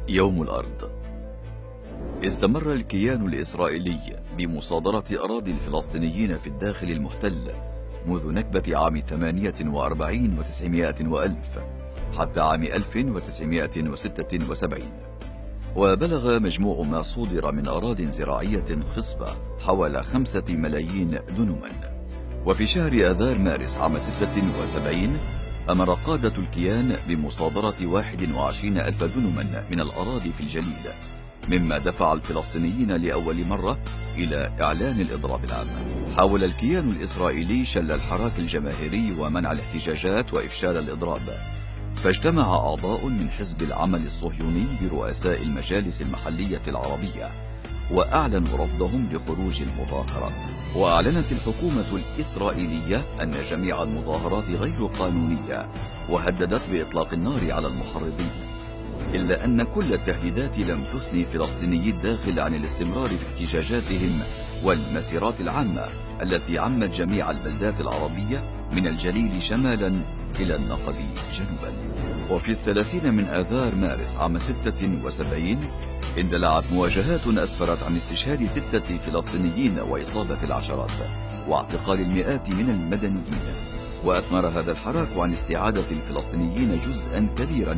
يوم الأرض. استمر الكيان الإسرائيلي بمصادرة أراضي الفلسطينيين في الداخل المحتل منذ نكبة عام 48 و900 وألف حتى عام 1976، وبلغ مجموع ما صودر من أراضٍ زراعية خصبة حوالي 5 ملايين دنما. وفي شهر آذار مارس عام 76 أمر قادة الكيان بمصادرة 21 ألف دنما من الأراضي في الجليل، مما دفع الفلسطينيين لأول مرة إلى إعلان الإضراب العام. حاول الكيان الإسرائيلي شل الحراك الجماهيري ومنع الاحتجاجات وإفشال الإضراب، فاجتمع أعضاء من حزب العمل الصهيوني برؤساء المجالس المحلية العربية وأعلنوا رفضهم لخروج المظاهرات. وأعلنت الحكومة الإسرائيلية أن جميع المظاهرات غير قانونية، وهددت بإطلاق النار على المحرضين، إلا أن كل التهديدات لم تثني فلسطينيي الداخل عن الاستمرار في احتجاجاتهم والمسيرات العامة التي عمت جميع البلدات العربية من الجليل شمالا إلى النقب جنوبا. وفي 30 من آذار مارس عام 76 اندلعت مواجهات أسفرت عن استشهاد 6 فلسطينيين وإصابة العشرات واعتقال المئات من المدنيين، وأثمر هذا الحراك عن استعادة الفلسطينيين جزءا كبيرا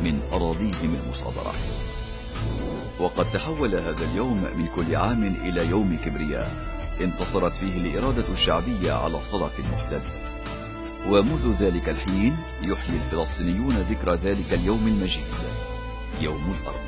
من أراضيهم المصادرة. وقد تحول هذا اليوم من كل عام إلى يوم كبرياء انتصرت فيه الإرادة الشعبية على صلف المحتل، ومنذ ذلك الحين يحيي الفلسطينيون ذكرى ذلك اليوم المجيد، يوم الأرض.